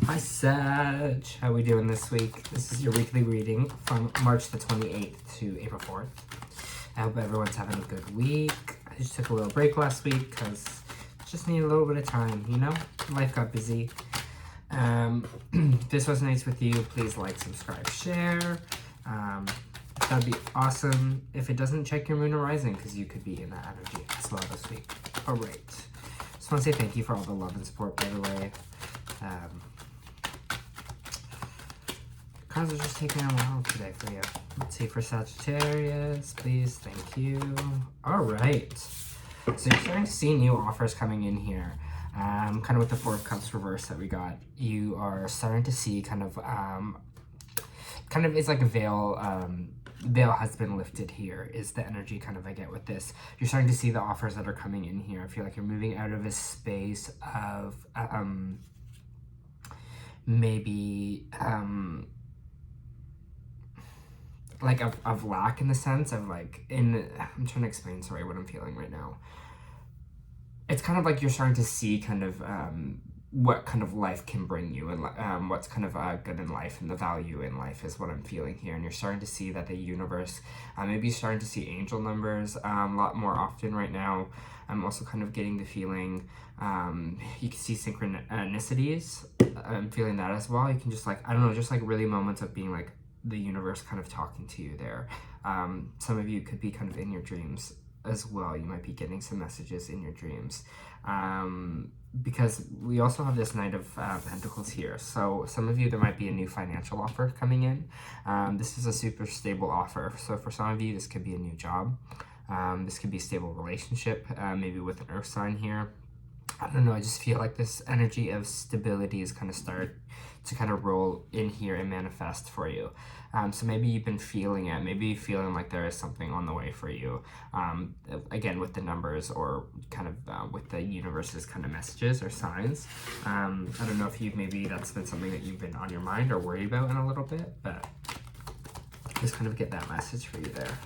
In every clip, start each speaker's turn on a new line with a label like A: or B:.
A: Hi Sag, how are we doing this week? This is your weekly reading from March the 28th to April 4th. I hope everyone's having a good week. I just took a little break last week because just need a little bit of time, you know? Life got busy. If this resonates with you, please like, subscribe, share. That'd be awesome. If it doesn't, check your moon or rising because you could be in that energy as well this week. Alright. Just want to say thank you for all the love and support, by the way. Cards are just taking a while today for you. Let's see, for Sagittarius, please, thank you. All right, so you're starting to see new offers coming in here. Kind of with the Four of Cups reverse that we got, you are starting to see kind of it's like a veil has been lifted here is the energy kind of I get with this. You're starting to see the offers that are coming in here. I feel like you're moving out of a space of maybe like of lack, in the sense of like, I'm trying to explain, sorry, what I'm feeling right now. It's kind of like you're starting to see kind of what kind of life can bring you, and what's kind of good in life, and the value in life is what I'm feeling here. And you're starting to see that the universe, maybe you're starting to see angel numbers a lot more often right now. I'm also kind of getting the feeling you can see synchronicities. I'm feeling that as well. You can just like, I don't know, just like really moments of being like the universe kind of talking to you there. Some of you could be kind of in your dreams as well. You might be getting some messages in your dreams. Because we also have this Knight of Pentacles here. So some of you, there might be a new financial offer coming in. This is a super stable offer. So for some of you, this could be a new job. This could be a stable relationship, maybe with an earth sign here. I don't know, I just feel like this energy of stability is kind of start to kind of roll in here and manifest for you. So maybe you've been feeling it, maybe you're feeling like there is something on the way for you. Again, with the numbers, or kind of with the universe's kind of messages or signs. I don't know if maybe that's been something that you've been on your mind or worried about in a little bit, but just kind of get that message for you there.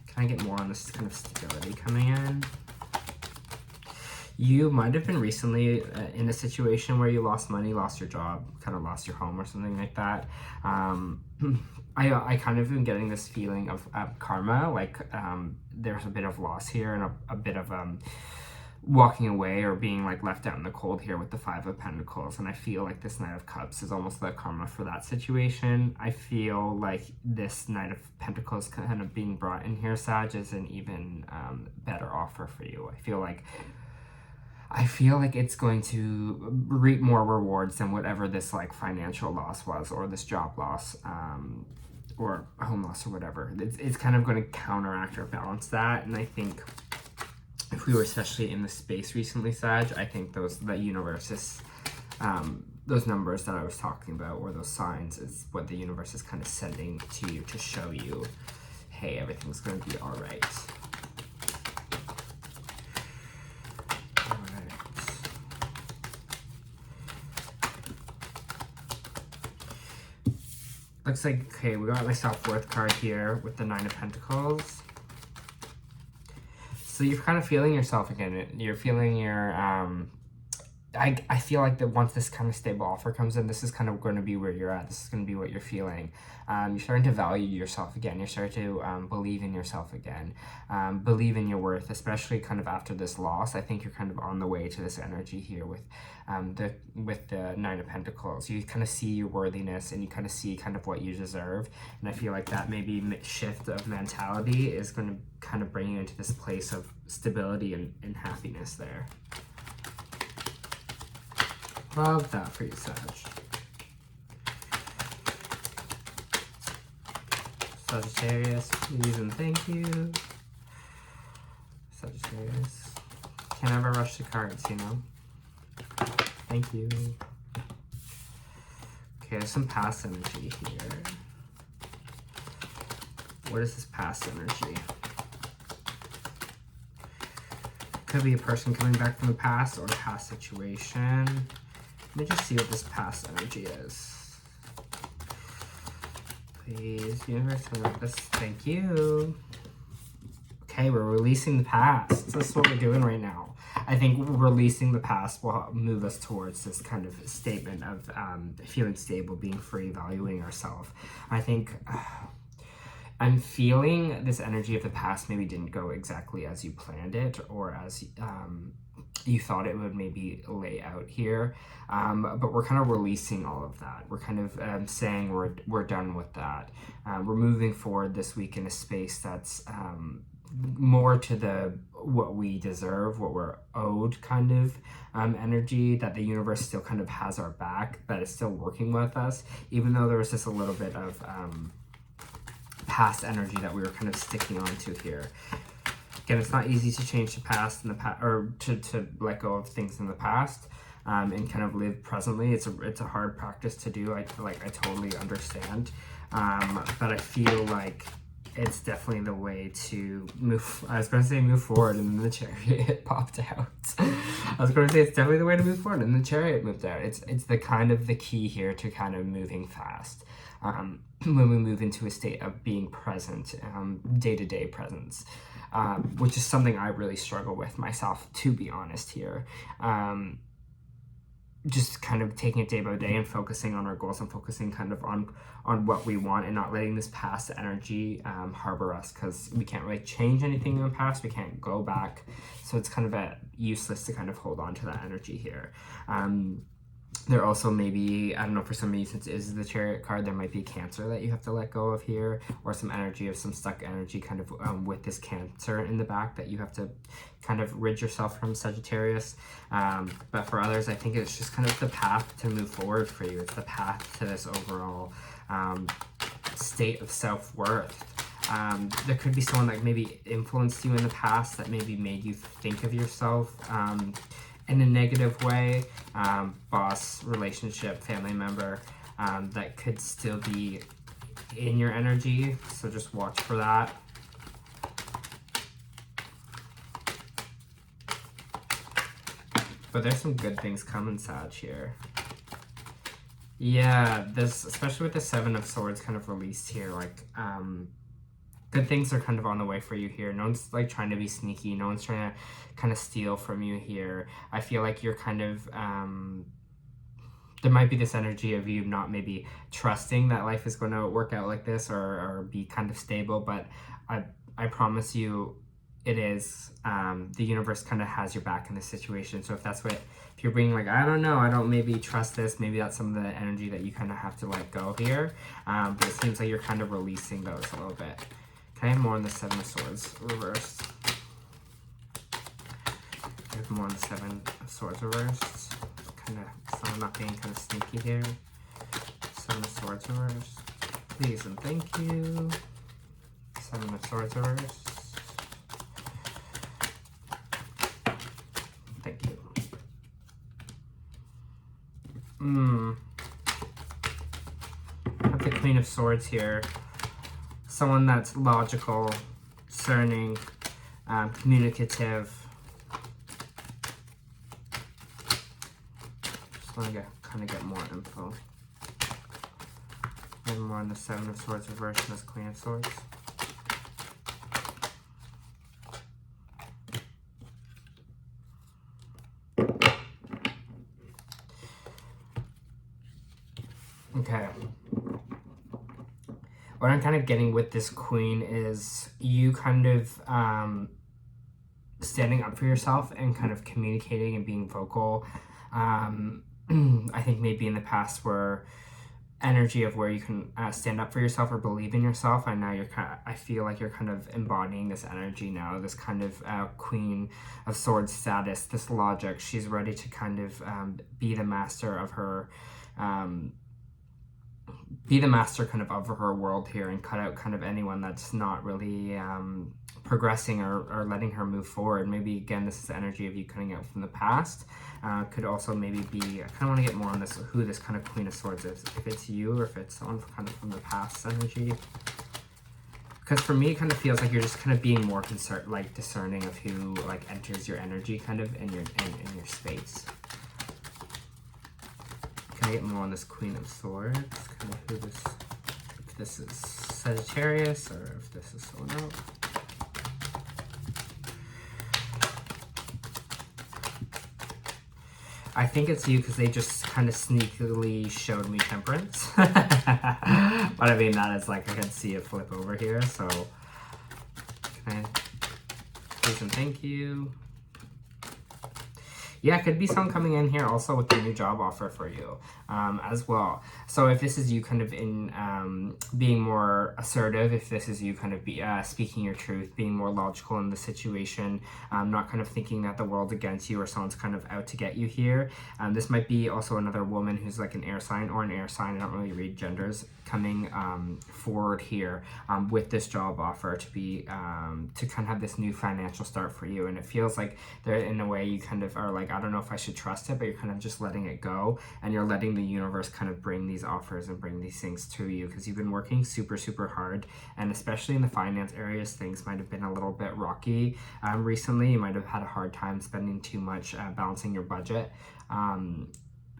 A: Can I get more on this kind of stability coming in? You might have been recently in a situation where you lost money, lost your job, kind of lost your home or something like that. I kind of am getting this feeling of karma, like there's a bit of loss here and a bit of walking away or being like left out in the cold here with the Five of Pentacles. And I feel like this Knight of Cups is almost the karma for that situation. I feel like this Knight of Pentacles kind of being brought in here, Sag, is an even better offer for you. I feel like it's going to reap more rewards than whatever this like financial loss was, or this job loss, or home loss, or whatever. It's kind of going to counteract or balance that. And I think if we were especially in the space recently, Sag, I think the universe is, those numbers that I was talking about, or those signs, is what the universe is kind of sending to you to show you, hey, everything's going to be all right. Looks like, okay, we got my self-worth card here with the Nine of Pentacles. So you're kind of feeling yourself again. You're feeling your, I feel like that once this kind of stable offer comes in, this is kind of going to be where you're at. This is going to be what you're feeling. You're starting to value yourself again. You're starting to believe in yourself again. Believe in your worth, especially kind of after this loss. I think you're kind of on the way to this energy here with the Nine of Pentacles. You kind of see your worthiness, and you kind of see kind of what you deserve. And I feel like that maybe shift of mentality is going to kind of bring you into this place of stability and happiness there. Love that for you, Sag. Sagittarius, please and thank you. Sagittarius. Can't ever rush the cards, you know? Thank you. Okay, there's some past energy here. What is this past energy? Could be a person coming back from the past, or a past situation. Let me just see what this past energy is. Please, universe, tell me this. Thank you. Okay. Okay, we're releasing the past. This is what we're doing right now. I think releasing the past will move us towards this kind of statement of feeling stable, being free, valuing ourselves. I think I'm feeling this energy of the past maybe didn't go exactly as you planned it, or as you thought it would maybe lay out here, but we're kind of releasing all of that. We're kind of saying we're done with that. We're moving forward this week in a space that's more to what we deserve, what we're owed kind of energy, that the universe still kind of has our back, that it's still working with us, even though there was just a little bit of past energy that we were kind of sticking onto here. Again, it's not easy to change the past in the past, or to let go of things in the past, and kind of live presently. It's a hard practice to do. I totally understand, but I feel like it's definitely the way to move. I was going to say move forward, and then the Chariot popped out. I was going to say it's definitely the way to move forward, and the Chariot moved out. It's the kind of the key here to kind of moving fast. When we move into a state of being present, day-to-day presence, which is something I really struggle with myself, to be honest here. Just kind of taking it day by day and focusing on our goals and focusing kind of on what we want, and not letting this past energy harbor us, because we can't really change anything in the past. We can't go back. So it's kind of useless to kind of hold on to that energy here. There also may be, I don't know, for some of you, since it is the Chariot card, there might be Cancer that you have to let go of here, or some energy of some stuck energy kind of with this Cancer in the back that you have to kind of rid yourself from, Sagittarius. But for others, I think it's just kind of the path to move forward for you. It's the path to this overall state of self-worth. There could be someone that maybe influenced you in the past, that maybe made you think of yourself in a negative way, boss, relationship, family member, that could still be in your energy, so just watch for that. But there's some good things coming, Sag, here. Yeah, this, especially with the Seven of Swords kind of released here, like, good things are kind of on the way for you here. No one's like trying to be sneaky. No one's trying to kind of steal from you here. I feel like you're kind of, there might be this energy of you not maybe trusting that life is going to work out like this, or be kind of stable, but I promise you it is. The universe kind of has your back in this situation. So if you're being like, I don't know, I don't maybe trust this, maybe that's some of the energy that you kind of have to let go here. But it seems like you're kind of releasing those a little bit. Okay, more on the Seven of Swords reversed. There's more on the Seven of Swords reversed. Kind of, someone not being kind of sneaky here. Seven of Swords reversed. Please and thank you. Seven of Swords reversed. Thank you. I have the Queen of Swords here. Someone that's logical, discerning, communicative. Just want to kind of get more info. And more on the Seven of Swords reversed and this Queen of Swords. Okay. What I'm kind of getting with this Queen is you kind of standing up for yourself and kind of communicating and being vocal. I think maybe in the past were energy of where you can stand up for yourself or believe in yourself, and now I feel like you're kind of embodying this energy now, this kind of Queen of Swords status, this logic. She's ready to kind of be the master of her of her world here, and cut out kind of anyone that's not really progressing or letting her move forward. Maybe again, this is the energy of you cutting out from the past. Could also maybe be, I kind of want to get more on this, who this kind of Queen of Swords is, if it's you or if it's someone kind of from the past energy. Because for me, it kind of feels like you're just kind of being more discerning of who like enters your energy kind of in your space. Can I get more on this Queen of Swords? Kind of who this, if this is Sagittarius or if this is someone else. I think it's you because they just kind of sneakily showed me Temperance. But I mean, that is like, I can see it flip over here. So, can I please and thank you. Yeah, it could be someone coming in here also with a new job offer for you as well. So if this is you kind of in being more assertive, if this is you kind of speaking your truth, being more logical in the situation, not kind of thinking that the world's against you or someone's kind of out to get you here. This might be also another woman who's like an air sign or an air sign. I don't really read genders, coming forward here with this job offer to be to kind of have this new financial start for you. And it feels like they're, in a way, you kind of are like, I don't know if I should trust it, but you're kind of just letting it go, and you're letting the universe kind of bring these offers and bring these things to you, because you've been working super hard, and especially in the finance areas, things might have been a little bit rocky recently. You might have had a hard time spending too much, balancing your budget.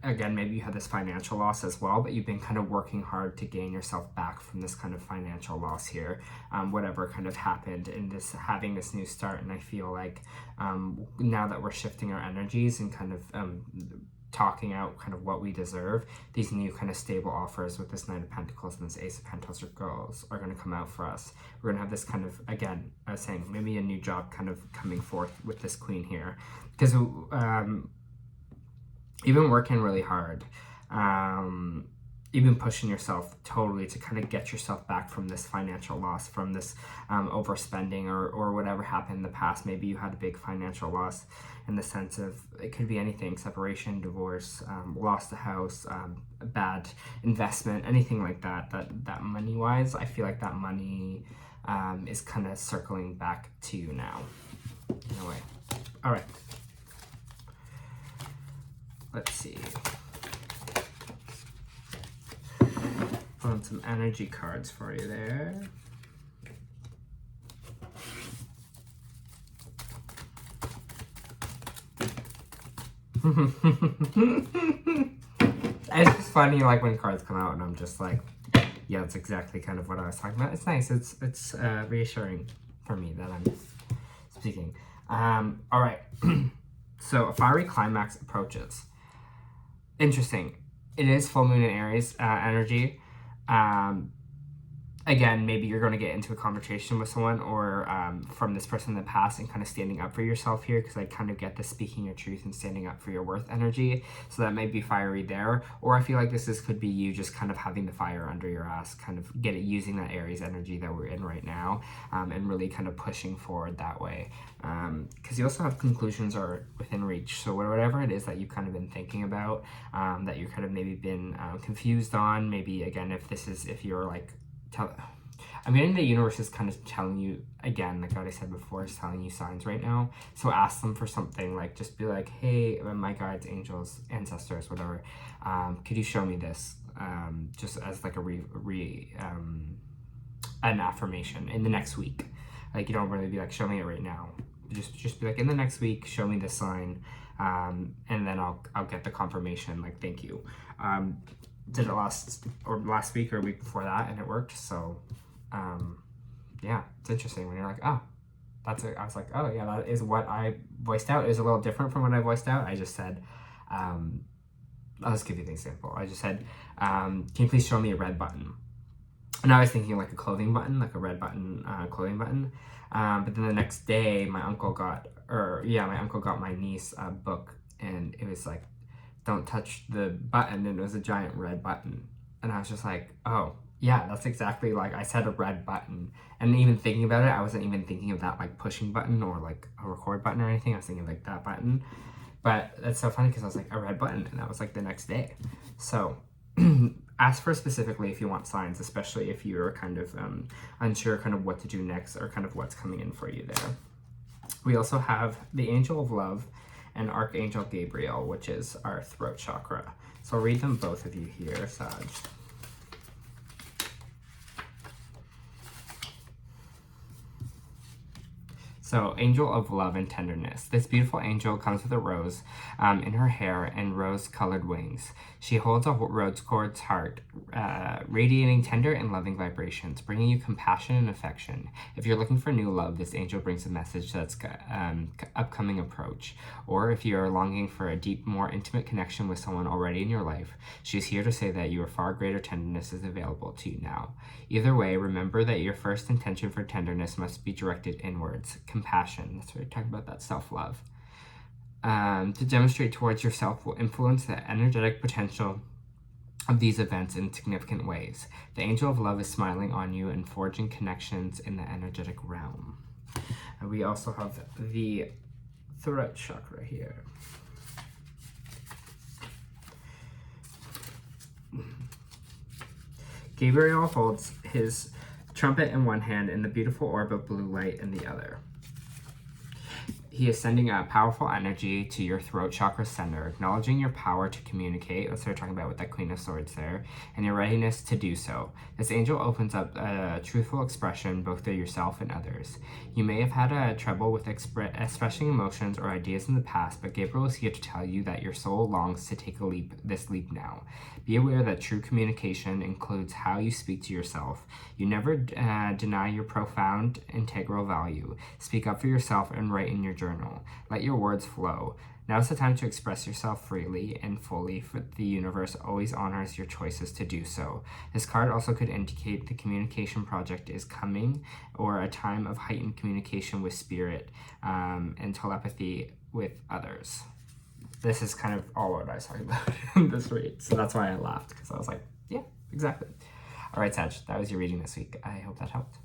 A: Again, maybe you had this financial loss as well, but you've been kind of working hard to gain yourself back from this kind of financial loss here, whatever kind of happened in this, having this new start. And I feel like now that we're shifting our energies and kind of talking out kind of what we deserve, these new kind of stable offers with this Knight of Pentacles and this Ace of Pentacles are going to come out for us. We're going to have this kind of, again, I was saying, maybe a new job kind of coming forth with this Queen here, because you've been working really hard. You've been pushing yourself totally to kind of get yourself back from this financial loss, from this overspending or whatever happened in the past. Maybe you had a big financial loss in the sense of, it could be anything: separation, divorce, lost a house, bad investment, anything like that. That money-wise, I feel like that money is kind of circling back to you now, in a way. All right. Let's see. Pulling some energy cards for you there. It's just funny, like, when cards come out and I'm just like, yeah, that's exactly kind of what I was talking about. It's nice. It's reassuring for me that I'm speaking. All right. So a fiery climax approaches. Interesting. It is full moon in Aries energy. Again, maybe you're going to get into a conversation with someone, or from this person in the past, and kind of standing up for yourself here, because I kind of get the speaking your truth and standing up for your worth energy. So that might be fiery there. Or I feel like this could be you just kind of having the fire under your ass, kind of using that Aries energy that we're in right now, and really kind of pushing forward that way. Because you also have conclusions are within reach. So whatever it is that you've kind of been thinking about, that you're kind of maybe been confused on, maybe, again, if you're like, I'm getting the universe is kind of telling you, again, like what I said before, is telling you signs right now. So ask them for something, like, just be like, hey, my guides, angels, ancestors, whatever, could you show me this? Just as like an affirmation in the next week. Like, you don't really be like, show me it right now. Just be like, in the next week, show me this sign, and then I'll get the confirmation, like, thank you. Did it last week or a week before that, and it worked. So yeah, it's interesting when you're like, oh, that's it. I was like, oh yeah, that is what I voiced out. It was a little different from what I voiced out. I just said, I'll just give you the example. I just said, can you please show me a red button? And I was thinking like a clothing button, like a red button, clothing button. But then the next day, my uncle got my niece a book, and it was like, don't touch the button, and it was a giant red button. And I was just like, oh yeah, that's exactly, like, I said a red button. And even thinking about it, I wasn't even thinking of that like pushing button or like a record button or anything. I was thinking like that button. But that's so funny, because I was like, a red button, and that was like the next day. So ask for specifically if you want signs, especially if you're kind of unsure kind of what to do next, or kind of what's coming in for you there. We also have the Angel of Love and Archangel Gabriel, which is our throat chakra. So I'll read them both of you here, Sag. So, angel of love and tenderness. This beautiful angel comes with a rose in her hair and rose-colored wings. She holds a rose quartz heart, radiating tender and loving vibrations, bringing you compassion and affection. If you're looking for new love, this angel brings a message that's upcoming approach. Or if you're longing for a deep, more intimate connection with someone already in your life, she's here to say that your far greater tenderness is available to you now. Either way, remember that your first intention for tenderness must be directed inwards. Compassion, that's what we're talking about, that self-love. To demonstrate towards yourself will influence the energetic potential of these events in significant ways. The angel of love is smiling on you and forging connections in the energetic realm. And we also have the throat chakra here. Gabriel holds his trumpet in one hand and the beautiful orb of blue light in the other. He is sending a powerful energy to your throat chakra center, acknowledging your power to communicate. That's what we're talking about with that Queen of Swords there, and your readiness to do so. This angel opens up a truthful expression both to yourself and others. You may have had trouble with expressing emotions or ideas in the past, but Gabriel is here to tell you that your soul longs to take this leap now. Be aware that true communication includes how you speak to yourself. You never deny your profound integral value. Speak up for yourself and write in your journal. Let your words flow. Now's the time to express yourself freely and fully, for the universe always honors your choices to do so. This card also could indicate the communication project is coming, or a time of heightened communication with spirit and telepathy with others. This is kind of all what I was talking about in this read, so that's why I laughed, because I was like, yeah, exactly. All right, Sag, that was your reading this week. I hope that helped.